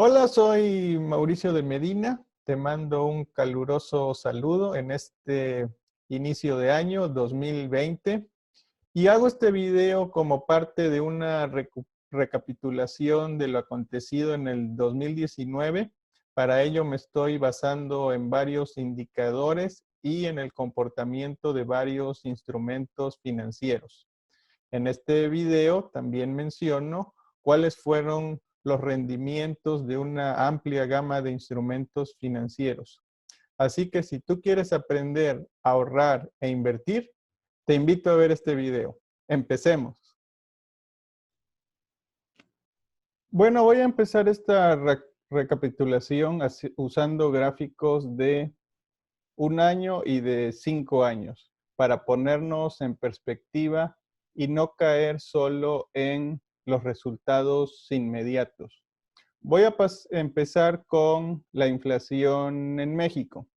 Hola, soy Mauricio de Medina. Te mando un caluroso saludo en este inicio de año 2020 y hago este video como parte de una recapitulación de lo acontecido en el 2019. Para ello me estoy basando en varios indicadores y en el comportamiento de varios instrumentos financieros. En este video también menciono cuáles fueron los rendimientos de una amplia gama de instrumentos financieros. Así que si tú quieres aprender a ahorrar e invertir, te invito a ver este video. Empecemos. Bueno, voy a empezar esta recapitulación usando gráficos de un año y de 5 años para ponernos en perspectiva y no caer solo en los resultados inmediatos. Voy a empezar con la inflación en México.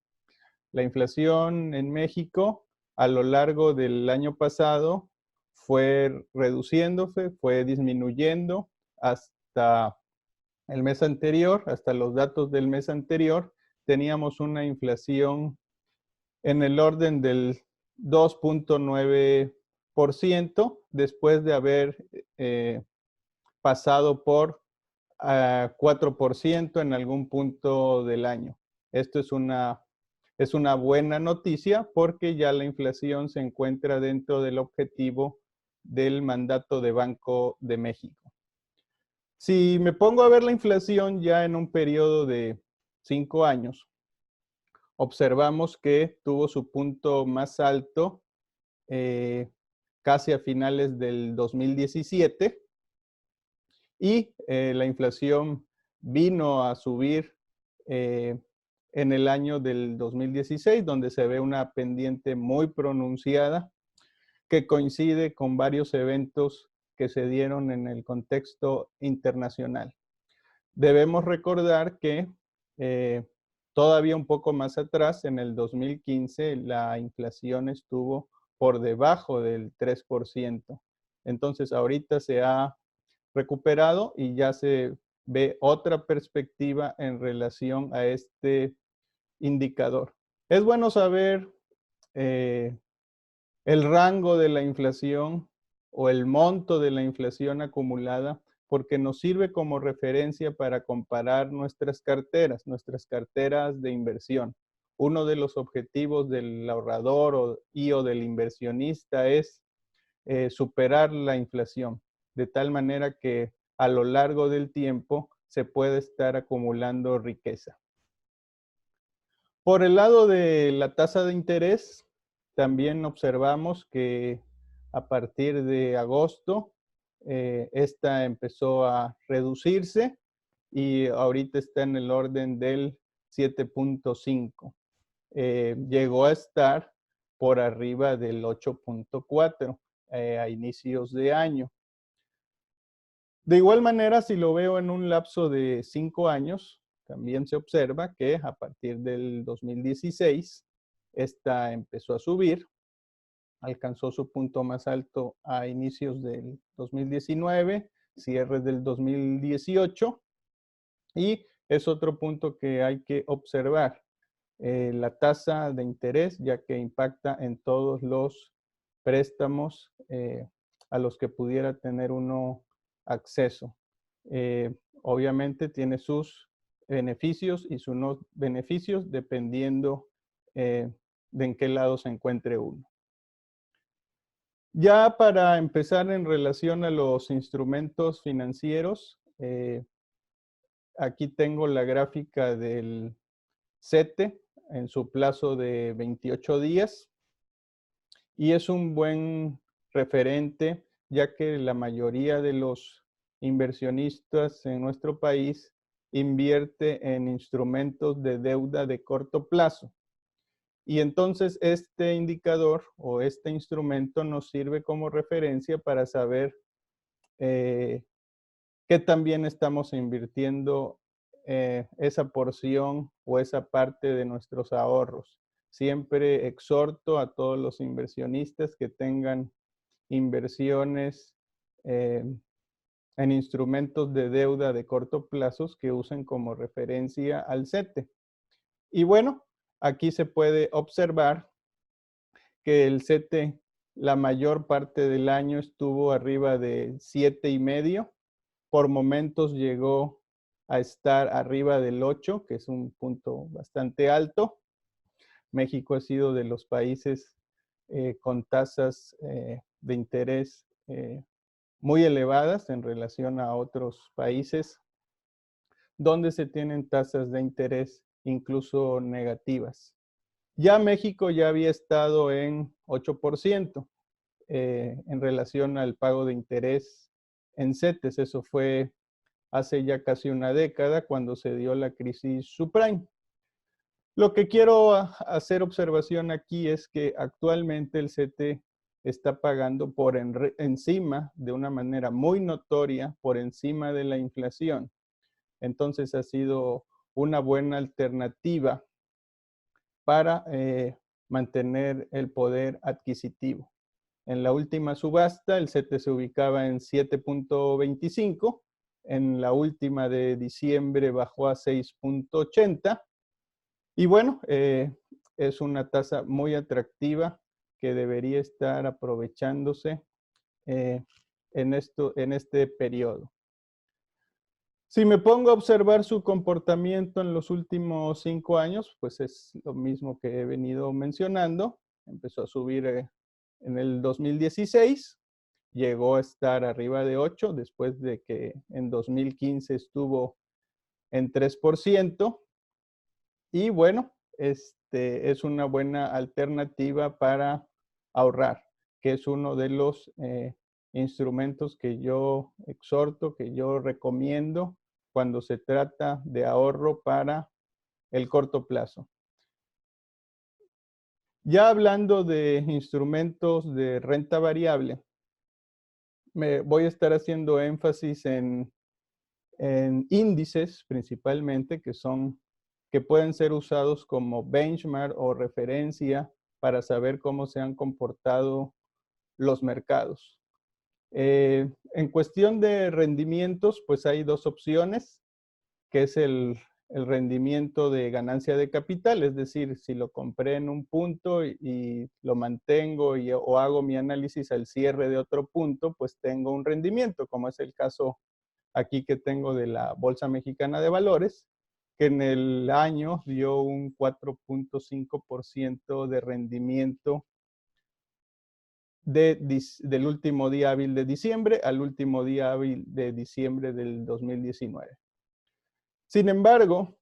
La inflación en México a lo largo del año pasado fue reduciéndose, fue disminuyendo hasta el mes anterior, hasta los datos del mes anterior, teníamos una inflación en el orden del 2.9% después de haber pasado por 4% en algún punto del año. Esto es una buena noticia porque ya la inflación se encuentra dentro del objetivo del mandato de Banco de México. Si me pongo a ver la inflación ya en un periodo de 5 años, observamos que tuvo su punto más alto casi a finales del 2017 y la inflación vino a subir en el año del 2016, donde se ve una pendiente muy pronunciada que coincide con varios eventos que se dieron en el contexto internacional. Debemos recordar que todavía un poco más atrás, en el 2015, la inflación estuvo por debajo del 3%. Entonces, ahorita se ha recuperado y ya se ve otra perspectiva en relación a este indicador. Es bueno saber el rango de la inflación o el monto de la inflación acumulada porque nos sirve como referencia para comparar nuestras carteras de inversión. Uno de los objetivos del ahorrador o del inversionista es superar la inflación, de tal manera que a lo largo del tiempo se puede estar acumulando riqueza. Por el lado de la tasa de interés, también observamos que a partir de agosto, esta empezó a reducirse y ahorita está en el orden del 7.5. Llegó a estar por arriba del 8.4 a inicios de año. De igual manera, si lo veo en un lapso de 5 años, también se observa que a partir del 2016, esta empezó a subir, alcanzó su punto más alto a inicios del 2019, cierre del 2018, y es otro punto que hay que observar, la tasa de interés, ya que impacta en todos los préstamos a los que pudiera tener uno acceso. Obviamente tiene sus beneficios y sus no beneficios dependiendo de en qué lado se encuentre uno. Ya para empezar en relación a los instrumentos financieros, aquí tengo la gráfica del CETE en su plazo de 28 días y es un buen referente ya que la mayoría de los inversionistas en nuestro país invierte en instrumentos de deuda de corto plazo. Y entonces este indicador o este instrumento nos sirve como referencia para saber qué también estamos invirtiendo esa porción o esa parte de nuestros ahorros. Siempre exhorto a todos los inversionistas que tengan inversiones en instrumentos de deuda de corto plazo que usen como referencia al CETE. Y bueno, aquí se puede observar que el CETE la mayor parte del año estuvo arriba de 7,5. Por momentos llegó a estar arriba del 8, que es un punto bastante alto. México ha sido de los países con tasas de interés muy elevadas en relación a otros países donde se tienen tasas de interés incluso negativas. Ya México ya había estado en 8% en relación al pago de interés en CETES. Eso fue hace ya casi una década cuando se dio la crisis subprime. Lo que quiero hacer observación aquí es que actualmente el CETE está pagando por encima, de una manera muy notoria, por encima de la inflación. Entonces ha sido una buena alternativa para mantener el poder adquisitivo. En la última subasta, el CETE se ubicaba en 7,25. En la última de diciembre bajó a 6,80. Y bueno, es una tasa muy atractiva que debería estar aprovechándose en este periodo. Si me pongo a observar su comportamiento en los últimos 5 años, pues es lo mismo que he venido mencionando. Empezó a subir en el 2016, llegó a estar arriba de 8, después de que en 2015 estuvo en 3%. Y bueno, es una buena alternativa para ahorrar, que es uno de los instrumentos que yo exhorto, que yo recomiendo cuando se trata de ahorro para el corto plazo. Ya hablando de instrumentos de renta variable, me voy a estar haciendo énfasis en índices principalmente, que pueden ser usados como benchmark o referencia para saber cómo se han comportado los mercados. En cuestión de rendimientos, pues hay dos opciones, que es el rendimiento de ganancia de capital, es decir, si lo compré en un punto y lo mantengo o hago mi análisis al cierre de otro punto, pues tengo un rendimiento, como es el caso aquí que tengo de la Bolsa Mexicana de Valores, que en el año dio un 4,5% de rendimiento del último día hábil de diciembre al último día hábil de diciembre del 2019. Sin embargo,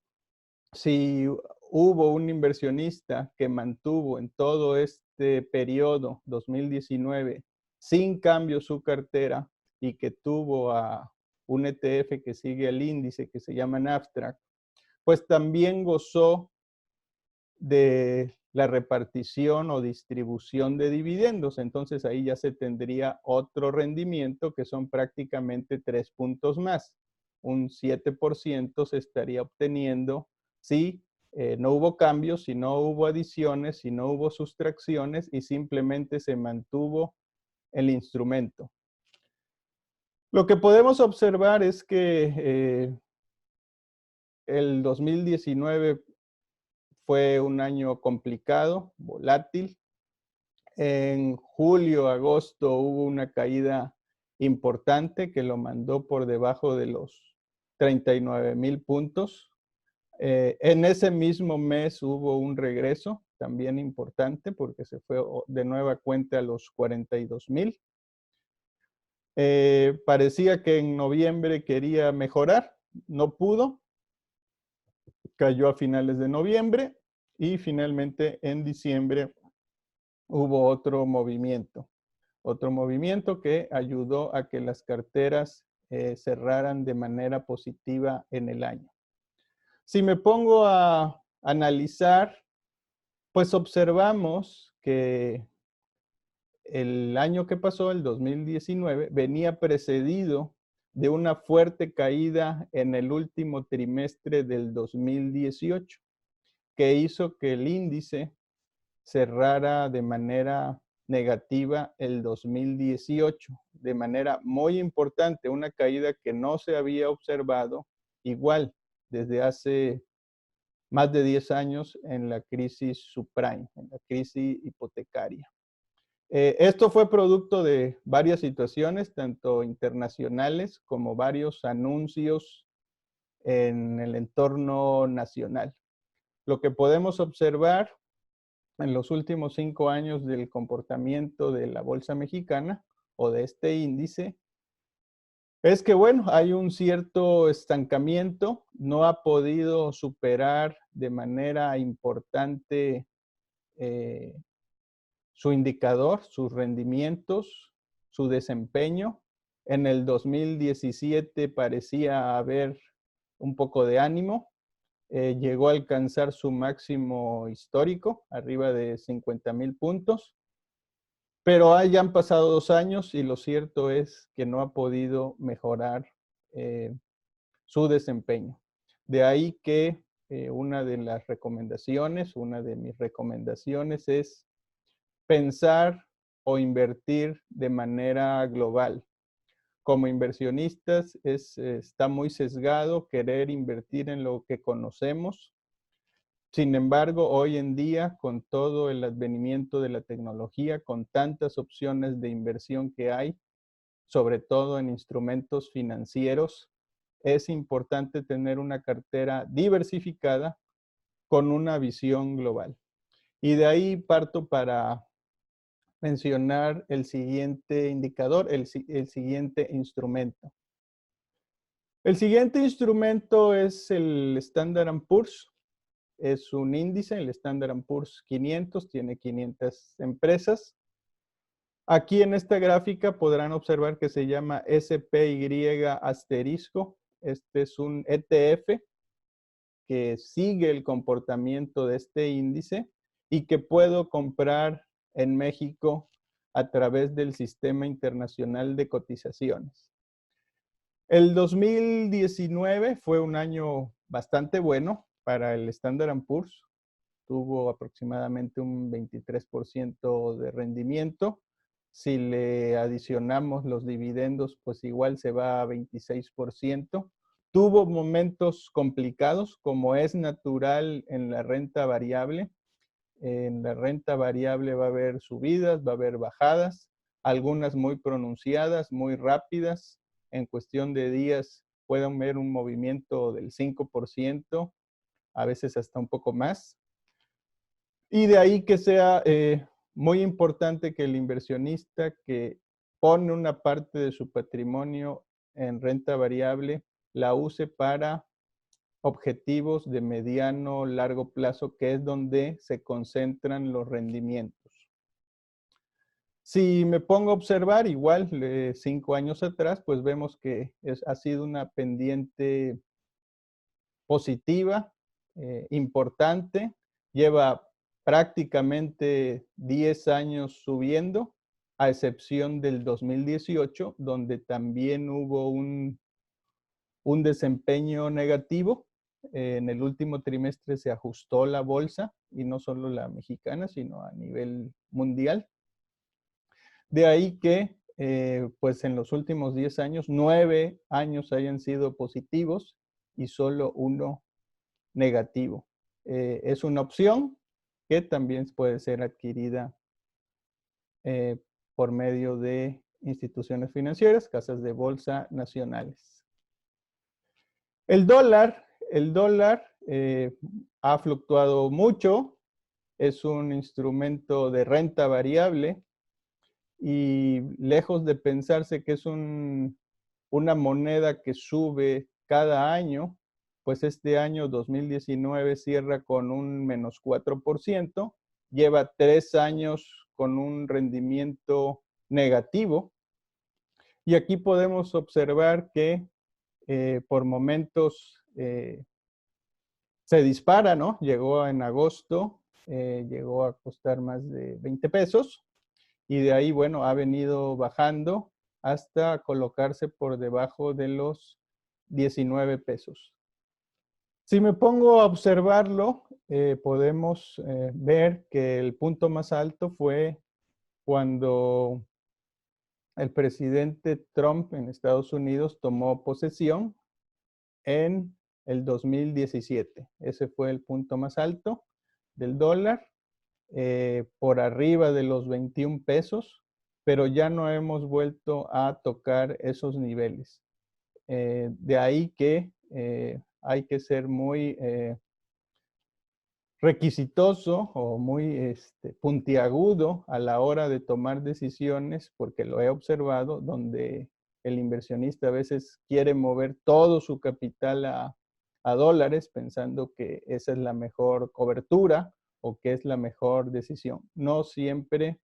si hubo un inversionista que mantuvo en todo este periodo 2019 sin cambio su cartera y que tuvo a un ETF que sigue el índice que se llama Nasdaq, pues también gozó de la repartición o distribución de dividendos. Entonces ahí ya se tendría otro rendimiento que son prácticamente 3 puntos más. Un 7% se estaría obteniendo si no hubo cambios, si no hubo adiciones, si no hubo sustracciones y simplemente se mantuvo el instrumento. Lo que podemos observar es que el 2019 fue un año complicado, volátil. En julio, agosto hubo una caída importante que lo mandó por debajo de los 39,000 puntos. En ese mismo mes hubo un regreso también importante porque se fue de nueva cuenta a los 42,000. Parecía que en noviembre quería mejorar, no pudo, cayó a finales de noviembre y finalmente en diciembre hubo otro movimiento que ayudó a que las carteras cerraran de manera positiva en el año. Si me pongo a analizar, pues observamos que el año que pasó, el 2019, venía precedido de una fuerte caída en el último trimestre del 2018, que hizo que el índice cerrara de manera negativa el 2018, de manera muy importante, una caída que no se había observado igual desde hace más de 10 años en la crisis subprime, en la crisis hipotecaria. Esto fue producto de varias situaciones, tanto internacionales como varios anuncios en el entorno nacional. Lo que podemos observar en los últimos 5 años del comportamiento de la bolsa mexicana o de este índice es que, bueno, hay un cierto estancamiento, no ha podido superar de manera importante eh, su indicador, sus rendimientos, su desempeño. En el 2017 parecía haber un poco de ánimo, llegó a alcanzar su máximo histórico, arriba de 50,000 puntos, pero ya han pasado 2 años y lo cierto es que no ha podido mejorar su desempeño. De ahí que una de las recomendaciones, una de mis recomendaciones es pensar o invertir de manera global. Como inversionistas está muy sesgado querer invertir en lo que conocemos. Sin embargo, hoy en día, con todo el advenimiento de la tecnología, con tantas opciones de inversión que hay, sobre todo en instrumentos financieros, es importante tener una cartera diversificada con una visión global. Y de ahí parto para mencionar el siguiente indicador, el siguiente instrumento. El siguiente instrumento es el Standard & Poor's. Es un índice, el Standard & Poor's 500, tiene 500 empresas. Aquí en esta gráfica podrán observar que se llama SPY asterisco. Este es un ETF que sigue el comportamiento de este índice y que puedo comprar en México a través del Sistema Internacional de Cotizaciones. El 2019 fue un año bastante bueno para el Standard & Poor's. Tuvo aproximadamente un 23% de rendimiento. Si le adicionamos los dividendos, pues igual se va a 26%. Tuvo momentos complicados, como es natural en la renta variable. En la renta variable va a haber subidas, va a haber bajadas, algunas muy pronunciadas, muy rápidas. En cuestión de días pueden ver un movimiento del 5%, a veces hasta un poco más. Y de ahí que sea muy importante que el inversionista que pone una parte de su patrimonio en renta variable la use para objetivos de mediano, largo plazo, que es donde se concentran los rendimientos. Si me pongo a observar, igual 5 años atrás, pues vemos que ha sido una pendiente positiva, importante, lleva prácticamente 10 años subiendo, a excepción del 2018, donde también hubo un desempeño negativo. En el último trimestre se ajustó la bolsa, y no solo la mexicana, sino a nivel mundial. De ahí que, pues en los últimos 10 años, 9 años hayan sido positivos y solo uno negativo. Es una opción que también puede ser adquirida por medio de instituciones financieras, casas de bolsa nacionales. El dólar ha fluctuado mucho, es un instrumento de renta variable y lejos de pensarse que es una moneda que sube cada año, pues este año 2019 cierra con un menos 4%, lleva 3 años con un rendimiento negativo. Y aquí podemos observar que por momentos se dispara, ¿no? Llegó en agosto, llegó a costar más de 20 pesos y de ahí, bueno, ha venido bajando hasta colocarse por debajo de los 19 pesos. Si me pongo a observarlo, podemos ver que el punto más alto fue cuando el presidente Trump en Estados Unidos tomó posesión en el 2017. Ese fue el punto más alto del dólar, por arriba de los 21 pesos, pero ya no hemos vuelto a tocar esos niveles. De ahí que hay que ser muy requisitoso o muy puntiagudo a la hora de tomar decisiones, porque lo he observado, donde el inversionista a veces quiere mover todo su capital a dólares pensando que esa es la mejor cobertura o que es la mejor decisión. No siempre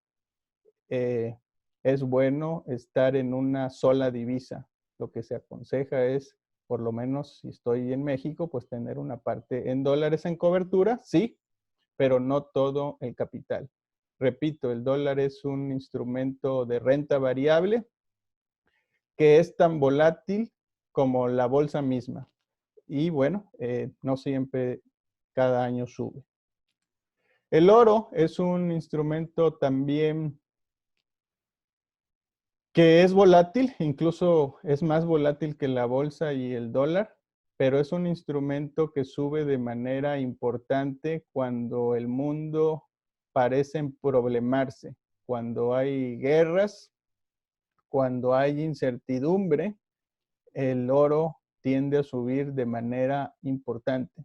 es bueno estar en una sola divisa. Lo que se aconseja es, por lo menos si estoy en México, pues tener una parte en dólares en cobertura, sí, pero no todo el capital. Repito, el dólar es un instrumento de renta variable que es tan volátil como la bolsa misma. Y bueno, no siempre cada año sube. El oro es un instrumento también que es volátil, incluso es más volátil que la bolsa y el dólar, pero es un instrumento que sube de manera importante cuando el mundo parece problemarse, cuando hay guerras, cuando hay incertidumbre, el oro tiende a subir de manera importante.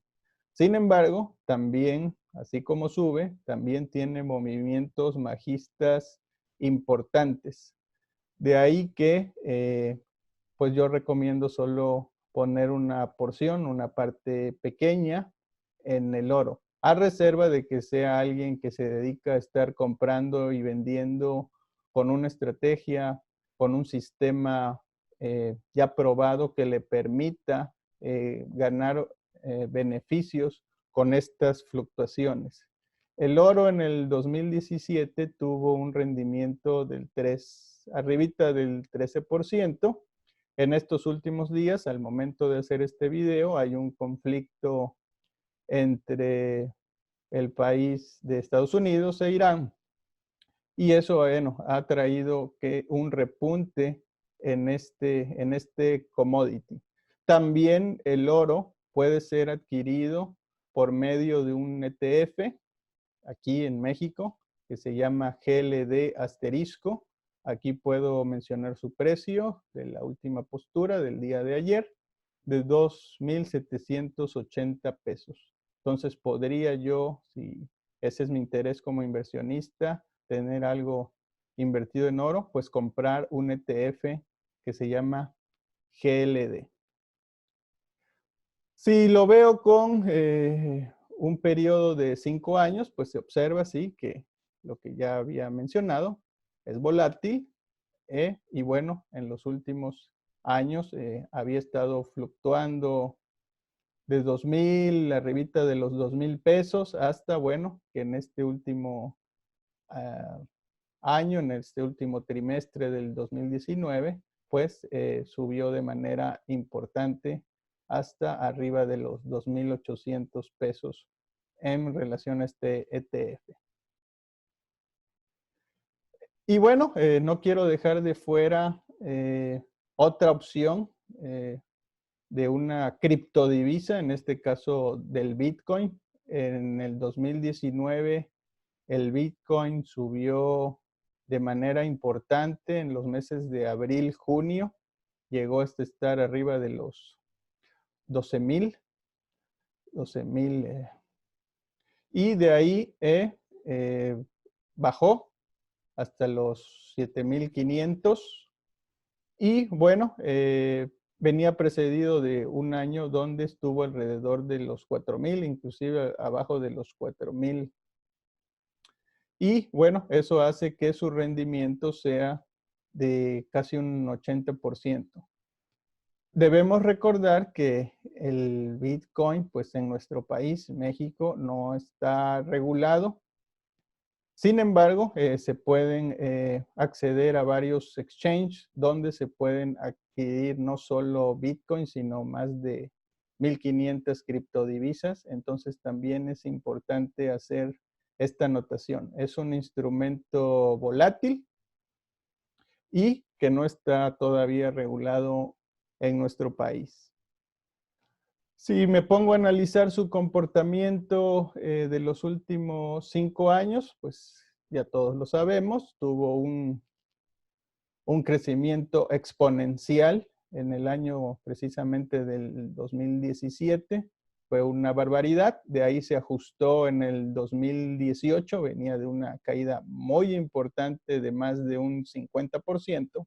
Sin embargo, también, así como sube, también tiene movimientos bajistas importantes. De ahí que, pues yo recomiendo solo poner una porción, una parte pequeña en el oro, a reserva de que sea alguien que se dedica a estar comprando y vendiendo con una estrategia, con un sistema ya probado que le permita ganar beneficios con estas fluctuaciones. El oro en el 2017 tuvo un rendimiento del 3, arribita del 13%. En estos últimos días, al momento de hacer este video, hay un conflicto entre el país de Estados Unidos e Irán. Y eso, bueno, ha traído que un repunte en este commodity. También el oro puede ser adquirido por medio de un ETF aquí en México que se llama GLD asterisco. Aquí puedo mencionar su precio de la última postura del día de ayer, de 2,780 pesos. Entonces podría yo, si ese es mi interés como inversionista, tener algo invertido en oro, pues comprar un ETF que se llama GLD. Si lo veo con un periodo de 5 años, pues se observa, sí, que lo que ya había mencionado es volátil y bueno, en los últimos años había estado fluctuando de 2,000, arribita de los 2,000 pesos, hasta, bueno, que en este último año, en este último trimestre del 2019, pues subió de manera importante hasta arriba de los 2,800 pesos en relación a este ETF. Y bueno, no quiero dejar de fuera otra opción de una criptodivisa, en este caso del Bitcoin. En el 2019 el Bitcoin subió de manera importante en los meses de abril, junio. Llegó hasta estar arriba de los 12,000. Y de ahí bajó hasta los 7,500. Y bueno, venía precedido de un año donde estuvo alrededor de los 4,000, inclusive abajo de los 4,000. Y bueno, eso hace que su rendimiento sea de casi un 80%. Debemos recordar que el Bitcoin, pues en nuestro país, México, no está regulado. Sin embargo, se pueden acceder a varios exchanges donde se pueden adquirir no solo Bitcoin, sino más de 1,500 criptodivisas. Entonces también es importante hacer esta notación. Es un instrumento volátil y que no está todavía regulado en nuestro país. Si me pongo a analizar su comportamiento de los últimos 5 años, pues ya todos lo sabemos, tuvo un crecimiento exponencial en el año precisamente del 2017. Fue una barbaridad, de ahí se ajustó en el 2018, venía de una caída muy importante de más de un 50%,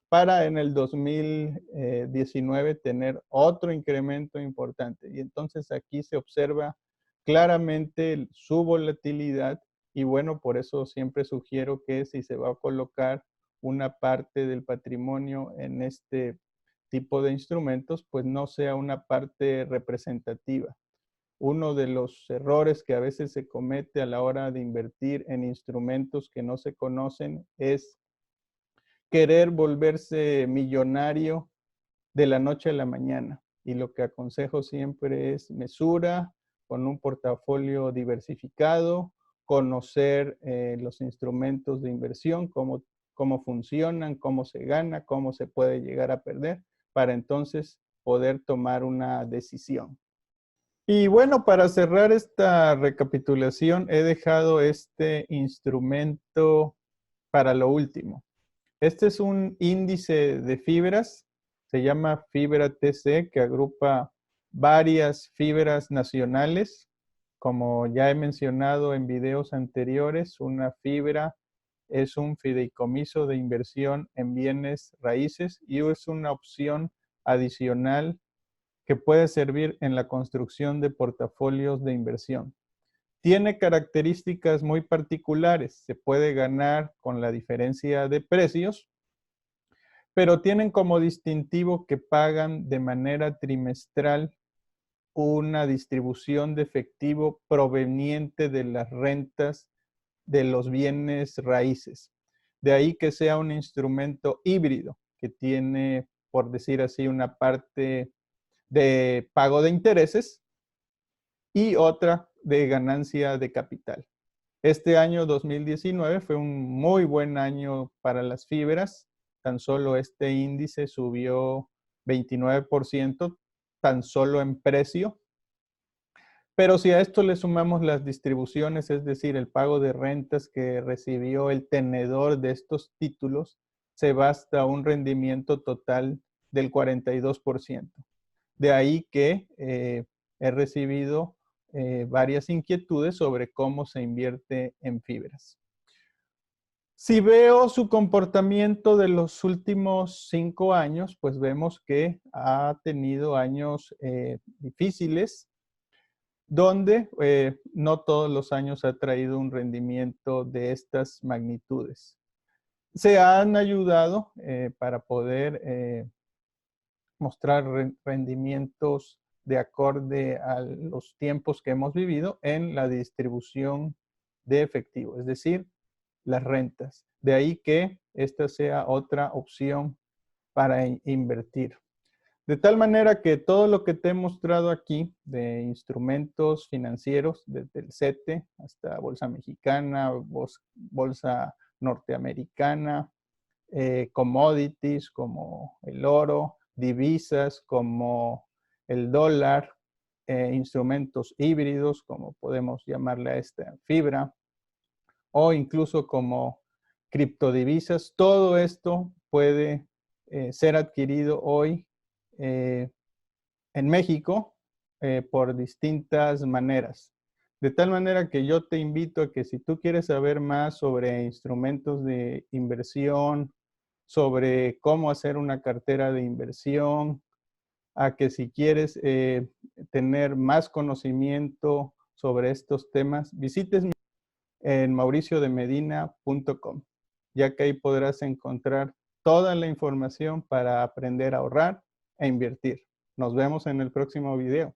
para en el 2019 tener otro incremento importante. Y entonces aquí se observa claramente su volatilidad y bueno, por eso siempre sugiero que si se va a colocar una parte del patrimonio en este tipo de instrumentos, pues no sea una parte representativa. Uno de los errores que a veces se comete a la hora de invertir en instrumentos que no se conocen es querer volverse millonario de la noche a la mañana. Y lo que aconsejo siempre es mesura, con un portafolio diversificado, conocer los instrumentos de inversión, cómo funcionan, cómo se gana, cómo se puede llegar a perder, para entonces poder tomar una decisión. Y bueno, para cerrar esta recapitulación, he dejado este instrumento para lo último. Este es un índice de fibras, se llama Fibra TC, que agrupa varias fibras nacionales. Como ya he mencionado en videos anteriores, una fibra es un fideicomiso de inversión en bienes raíces y es una opción adicional que puede servir en la construcción de portafolios de inversión. Tiene características muy particulares. Se puede ganar con la diferencia de precios, pero tienen como distintivo que pagan de manera trimestral una distribución de efectivo proveniente de las rentas de los bienes raíces. De ahí que sea un instrumento híbrido, que tiene, por decir así, una parte de pago de intereses y otra de ganancia de capital. Este año 2019 fue un muy buen año para las fibras. Tan solo este índice subió 29%, tan solo en precio. Pero si a esto le sumamos las distribuciones, es decir, el pago de rentas que recibió el tenedor de estos títulos, se va hasta un rendimiento total del 42%. De ahí que he recibido varias inquietudes sobre cómo se invierte en fibras. Si veo su comportamiento de los últimos 5 años, pues vemos que ha tenido años difíciles, donde no todos los años ha traído un rendimiento de estas magnitudes. Se han ayudado para poder mostrar rendimientos de acorde a los tiempos que hemos vivido en la distribución de efectivo, es decir, las rentas. De ahí que esta sea otra opción para invertir. De tal manera que todo lo que te he mostrado aquí de instrumentos financieros, desde el CETE hasta Bolsa Mexicana, Bolsa Norteamericana, commodities como el oro, divisas como el dólar, instrumentos híbridos como podemos llamarle a esta fibra, o incluso como criptodivisas. Todo esto puede ser adquirido hoy en México por distintas maneras. De tal manera que yo te invito a que si tú quieres saber más sobre instrumentos de inversión, sobre cómo hacer una cartera de inversión, a que si quieres tener más conocimiento sobre estos temas, visites en mauriciodemedina.com, ya que ahí podrás encontrar toda la información para aprender a ahorrar e invertir. Nos vemos en el próximo video.